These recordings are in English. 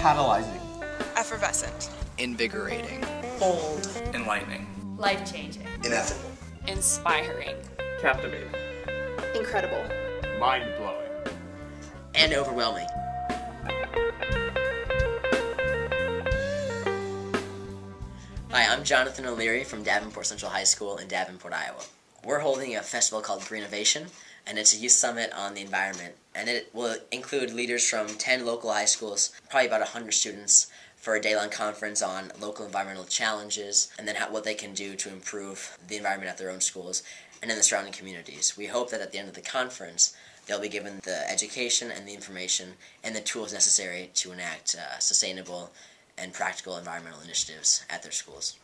catalyzing, effervescent, invigorating, bold, enlightening, life-changing, ineffable, inspiring, captivating, incredible, mind-blowing, and overwhelming. Hi, I'm Jonathan O'Leary from Davenport Central High School in Davenport, Iowa. We're holding a festival called Greenovation, and it's a youth summit on the environment, and it will include leaders from 10 local high schools, probably about 100 students, for a day-long conference on local environmental challenges, and then what they can do to improve the environment at their own schools and in the surrounding communities. We hope that at the end of the conference, they'll be given the education and the information and the tools necessary to enact sustainable and practical environmental initiatives at their schools.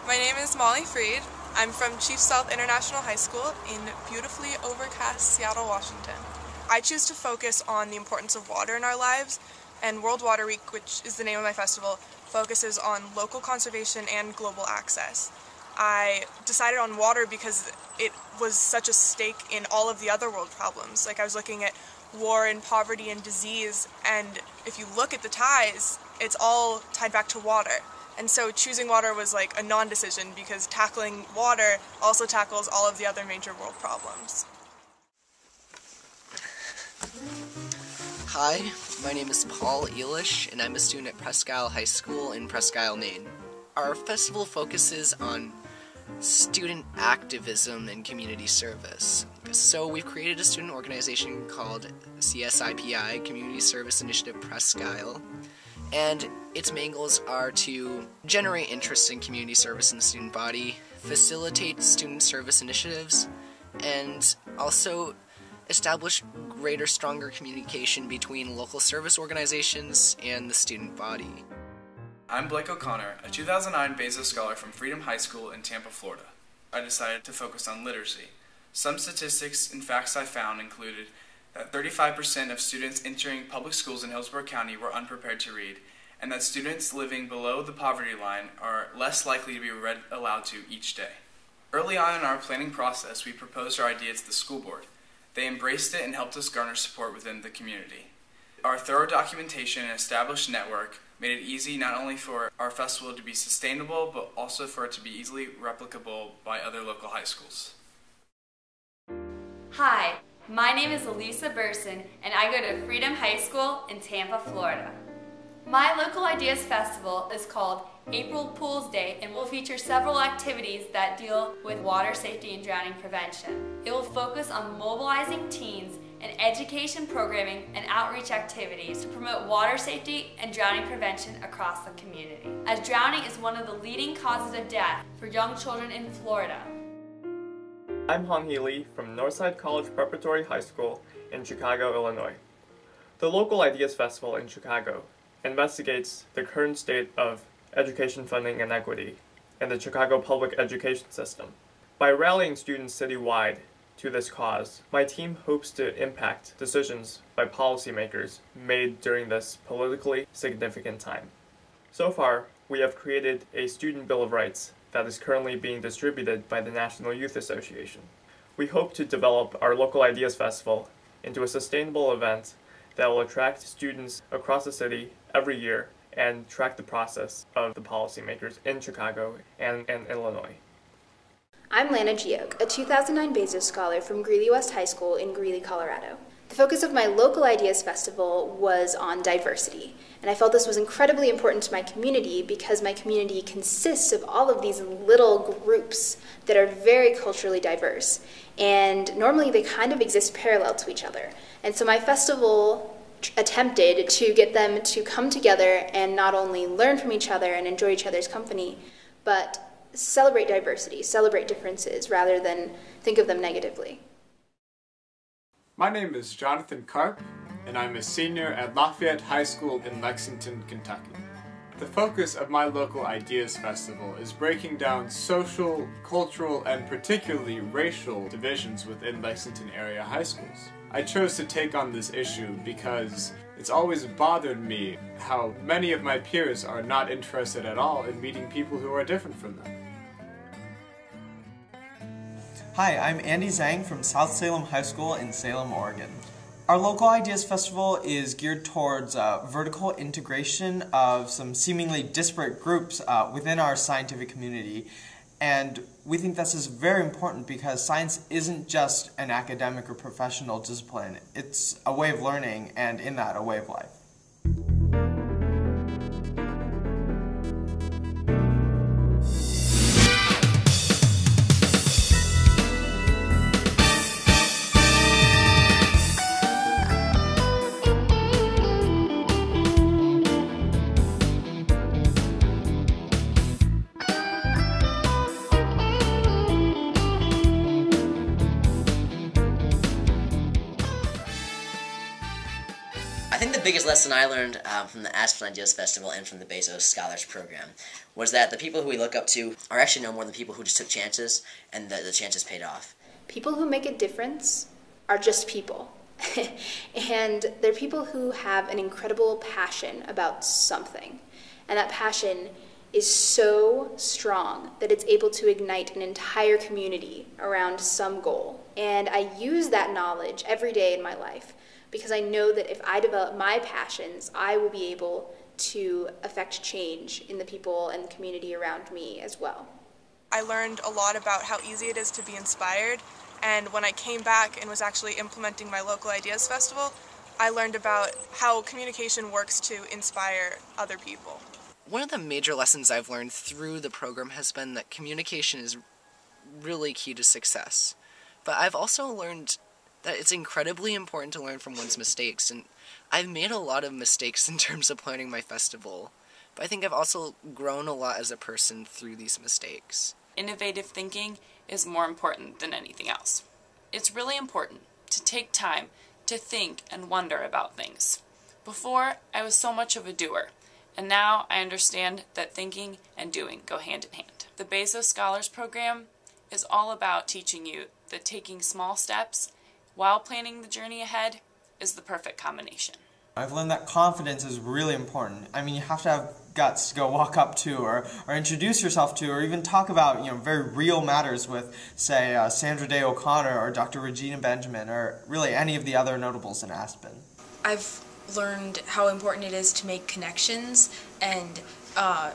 My name is Molly Freed. I'm from Chief South International High School in beautifully overcast Seattle, Washington. I choose to focus on the importance of water in our lives, and World Water Week, which is the name of my festival, focuses on local conservation and global access. I decided on water because it was such a stake in all of the other world problems. Like, I was looking at war and poverty and disease, and if you look at the ties, it's all tied back to water. And so choosing water was like a non-decision because tackling water also tackles all of the other major world problems. Hi, my name is Paul Elish, and I'm a student at Presque Isle High School in Presque Isle, Maine. Our festival focuses on student activism and community service. So we've created a student organization called CSIPI, Community Service Initiative Presque Isle, and its main goals are to generate interest in community service in the student body, facilitate student service initiatives, and also establish greater, stronger communication between local service organizations and the student body. I'm Blake O'Connor, a 2009 Bezos Scholar from Freedom High School in Tampa, Florida. I decided to focus on literacy. Some statistics and facts I found included that 35% of students entering public schools in Hillsborough County were unprepared to read, and that students living below the poverty line are less likely to be read aloud to each day. Early on in our planning process, we proposed our idea to the school board. They embraced it and helped us garner support within the community. Our thorough documentation and established network made it easy not only for our festival to be sustainable, but also for it to be easily replicable by other local high schools. Hi, my name is Elisa Burson, and I go to Freedom High School in Tampa, Florida. My local Ideas Festival is called April Pools Day and will feature several activities that deal with water safety and drowning prevention. It will focus on mobilizing teens and education programming and outreach activities to promote water safety and drowning prevention across the community, as drowning is one of the leading causes of death for young children in Florida. I'm Han Healy from Northside College Preparatory High School in Chicago, Illinois. The local Ideas Festival in Chicago investigates the current state of education funding inequity in the Chicago public education system. By rallying students citywide to this cause, my team hopes to impact decisions by policymakers made during this politically significant time. So far, we have created a Student Bill of Rights that is currently being distributed by the National Youth Association. We hope to develop our local Ideas Festival into a sustainable event that will attract students across the city every year and track the process of the policymakers in Chicago and Illinois. I'm Lana Gioke, a 2009 Bezos Scholar from Greeley West High School in Greeley, Colorado. The focus of my local Ideas Festival was on diversity, and I felt this was incredibly important to my community because my community consists of all of these little groups that are very culturally diverse, and normally they kind of exist parallel to each other. And so my festival attempted to get them to come together and not only learn from each other and enjoy each other's company, but celebrate diversity, celebrate differences, rather than think of them negatively. My name is Jonathan Karp, and I'm a senior at Lafayette High School in Lexington, Kentucky. The focus of my local Ideas Festival is breaking down social, cultural, and particularly racial divisions within Lexington area high schools. I chose to take on this issue because it's always bothered me how many of my peers are not interested at all in meeting people who are different from them. Hi, I'm Andy Zhang from South Salem High School in Salem, Oregon. Our Local Ideas Festival is geared towards vertical integration of some seemingly disparate groups within our scientific community. And we think this is very important because science isn't just an academic or professional discipline. It's a way of learning, and in that, a way of life. I think the biggest lesson I learned from the Aspen Ideas Festival and from the Bezos Scholars Program was that the people who we look up to are actually no more than people who just took chances, and the chances paid off. People who make a difference are just people. And they're people who have an incredible passion about something. And that passion is so strong that it's able to ignite an entire community around some goal. And I use that knowledge every day in my life, because I know that if I develop my passions, I will be able to affect change in the people and the community around me as well. I learned a lot about how easy it is to be inspired, and when I came back and was actually implementing my Local Ideas Festival, I learned about how communication works to inspire other people. One of the major lessons I've learned through the program has been that communication is really key to success. But I've also learned that it's incredibly important to learn from one's mistakes, and I've made a lot of mistakes in terms of planning my festival, but I think I've also grown a lot as a person through these mistakes. Innovative thinking is more important than anything else. It's really important to take time to think and wonder about things. Before, I was so much of a doer, and now I understand that thinking and doing go hand in hand. The Bezos Scholars Program is all about teaching you that taking small steps while planning the journey ahead is the perfect combination. I've learned that confidence is really important. I mean, you have to have guts to go walk up to or introduce yourself to or even talk about, very real matters with, say, Sandra Day O'Connor or Dr. Regina Benjamin or really any of the other notables in Aspen. I've learned how important it is to make connections and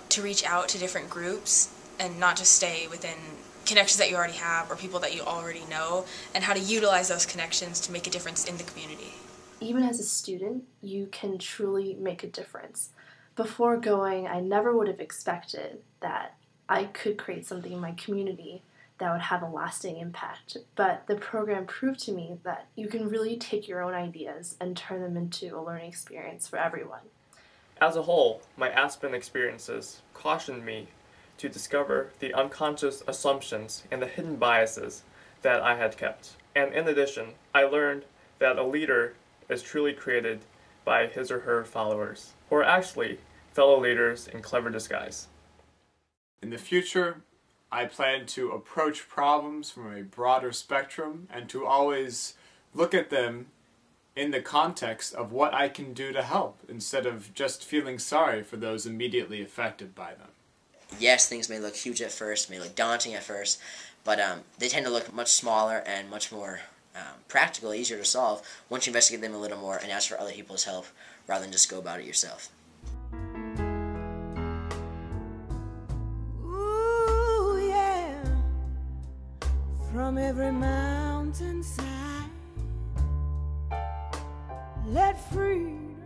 to reach out to different groups and not just stay within connections that you already have or people that you already know, and how to utilize those connections to make a difference in the community. Even as a student, you can truly make a difference. Before going, I never would have expected that I could create something in my community that would have a lasting impact. But the program proved to me that you can really take your own ideas and turn them into a learning experience for everyone. As a whole, my Aspen experiences cautioned me to discover the unconscious assumptions and the hidden biases that I had kept. And in addition, I learned that a leader is truly created by his or her followers, or actually fellow leaders in clever disguise. In the future, I plan to approach problems from a broader spectrum and to always look at them in the context of what I can do to help, instead of just feeling sorry for those immediately affected by them. Yes, things may look huge at first, may look daunting at first, but they tend to look much smaller and much more practical, easier to solve once you investigate them a little more and ask for other people's help rather than just go about it yourself. Ooh, yeah. From every mountainside, let freedom